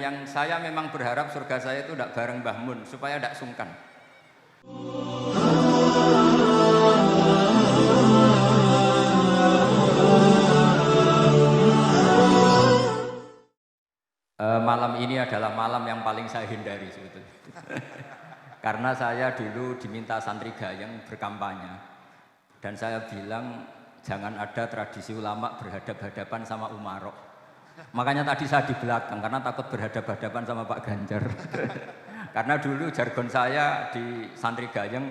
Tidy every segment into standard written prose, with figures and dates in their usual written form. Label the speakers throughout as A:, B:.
A: Yang saya memang berharap surga saya itu tidak bareng Mbah Mun supaya tidak sungkan. Malam ini adalah malam yang paling saya hindari sebetulnya. Karena saya dulu diminta santri Gayeng berkampanye dan saya bilang jangan ada tradisi ulama berhadap-hadapan sama Umarok. Makanya tadi saya di belakang karena takut berhadap-hadapan sama Pak Ganjar. Karena dulu jargon saya di santri Gayeng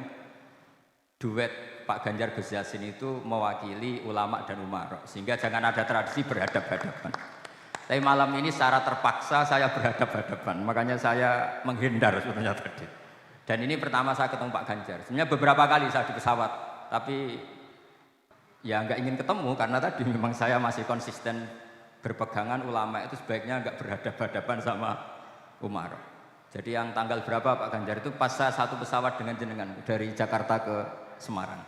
A: duet Pak Ganjar Gus Yassin itu mewakili ulama dan Umarok, sehingga jangan ada tradisi berhadap-hadapan. Tapi malam ini secara terpaksa saya berhadap-hadapan, makanya saya menghindar sebenarnya tadi. Dan ini pertama saya ketemu Pak Ganjar. Sebenarnya beberapa kali saya di pesawat, tapi ya nggak ingin ketemu karena tadi memang saya masih konsisten berpegangan ulama itu sebaiknya nggak berhadap-hadapan sama Umarok. Jadi yang tanggal berapa Pak Ganjar itu pas saya satu pesawat dengan jenengan dari Jakarta ke Semarang.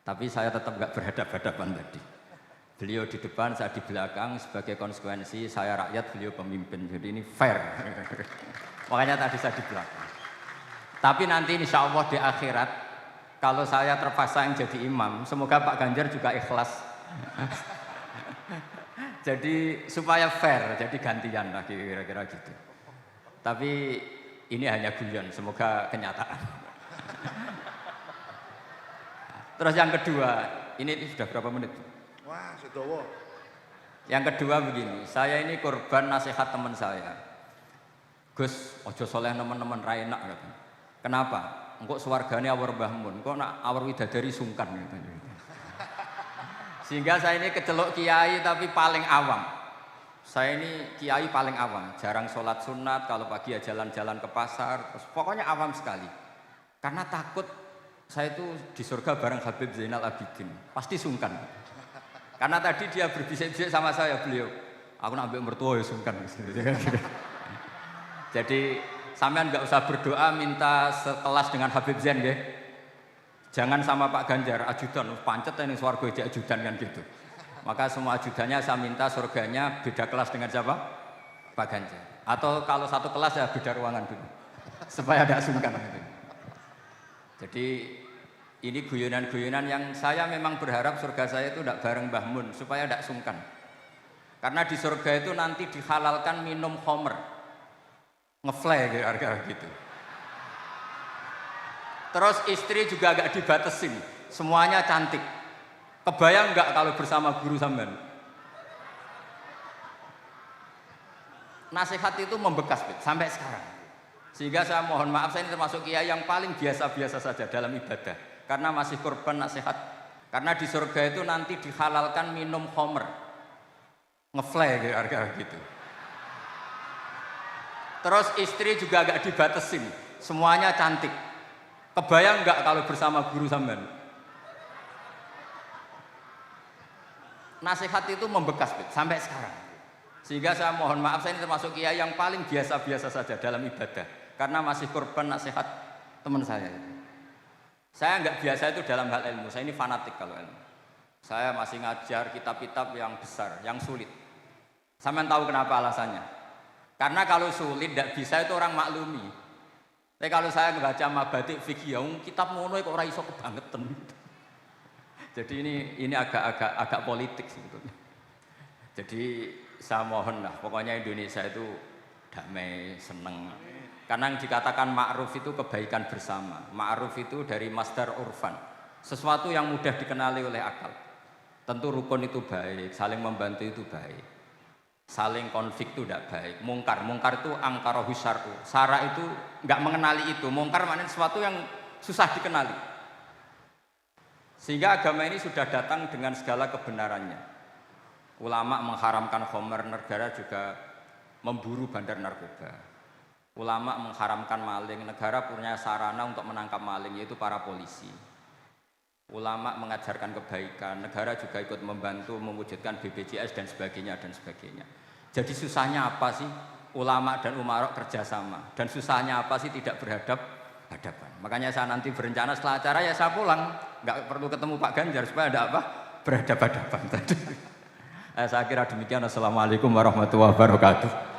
A: Tapi saya tetap nggak berhadap-hadapan tadi. Beliau di depan, saya di belakang, sebagai konsekuensi saya rakyat, beliau pemimpin. Jadi ini fair. Makanya tadi saya di belakang. Tapi nanti insya Allah di akhirat, kalau saya terpaksa yang jadi imam, semoga Pak Ganjar juga ikhlas. Jadi supaya fair, jadi gantian lagi kira-kira gitu. Tapi ini hanya guyon, semoga kenyataan. Terus yang kedua, ini sudah berapa menit?
B: Wah, sedowo.
A: Yang kedua begini, saya ini korban nasihat teman saya. Gus, ojo soleh teman-teman ra enak gitu. Kenapa? Engkau swargane awar Mbah Mun, kok nak awar widadari sungkan gitu. Sehingga saya ini kecelok kiai tapi paling awam. Saya ini kiai paling awam, jarang sholat sunat, kalau pagi ya jalan-jalan ke pasar, terus pokoknya awam sekali. Karena takut saya itu di surga bareng Habib Zainal Abidin, pasti sungkan. Karena tadi dia berbisik-bisik sama saya, beliau, aku nak ambil mertua ya sungkan. Jadi sampean nggak usah berdoa minta sekelas dengan Habib Zain ya. Jangan sama Pak Ganjar, ajudan, pancet ini swarga jadi ajudan kan gitu. Maka semua ajudannya saya minta surganya beda kelas dengan siapa? Pak Ganjar. Atau kalau satu kelas ya beda ruangan dulu. Supaya tidak sungkan gitu. Jadi ini guyonan-guyonan yang saya memang berharap surga saya itu tidak bareng Mbah Mun supaya tidak sungkan. Karena di surga itu nanti dihalalkan minum khamr. Ngefly gitu. Terus istri juga agak dibatesin, semuanya cantik. Kebayang nggak kalau bersama guru sampean? Nasihat itu membekas sampai sekarang. Sehingga saya mohon maaf, saya ini termasuk kiai yang paling biasa-biasa saja dalam ibadah. Karena masih korban nasihat. Karena di surga itu nanti dihalalkan minum khamr. Ngefly gitu. Terus istri juga agak dibatesin, semuanya cantik. Kebayang nggak kalau bersama guru sampean? Nasihat itu membekas sampai sekarang. Sehingga saya mohon maaf, saya ini termasuk kiai yang paling biasa-biasa saja dalam ibadah. Karena masih korban nasihat teman saya. Saya nggak biasa itu dalam hal ilmu, saya ini fanatik kalau ilmu. Saya masih ngajar kitab-kitab yang besar, yang sulit. Sampean tahu kenapa alasannya? Karena kalau sulit tidak bisa itu orang maklumi. Tapi kalau saya membaca Mabadik fikih, kitab ngono kok ora iso kebangetan. Jadi ini agak politik sebetulnya. Jadi saya mohon lah, pokoknya Indonesia itu damai, seneng. Karena yang dikatakan ma'ruf itu kebaikan bersama. Ma'ruf itu dari masdar urfan, sesuatu yang mudah dikenali oleh akal. Tentu rukun itu baik, saling membantu itu baik. Saling konflik itu tidak baik. Mungkar itu angkarohu syar'u. Syara itu nggak mengenali itu. Mungkar maknanya sesuatu yang susah dikenali. Sehingga agama ini sudah datang dengan segala kebenarannya. Ulama mengharamkan khamr, negara juga memburu bandar narkoba. Ulama mengharamkan maling, negara punya sarana untuk menangkap maling, yaitu para polisi. Ulama mengajarkan kebaikan, negara juga ikut membantu mewujudkan BPJS dan sebagainya dan sebagainya. Jadi susahnya apa sih ulama dan umarok kerjasama? Dan susahnya apa sih tidak berhadap-hadapan? Makanya saya nanti berencana setelah acara ya saya pulang, nggak perlu ketemu Pak Ganjar supaya ada apa? Berhadap-hadapan tadi. Saya kira demikian. Assalamualaikum warahmatullahi wabarakatuh.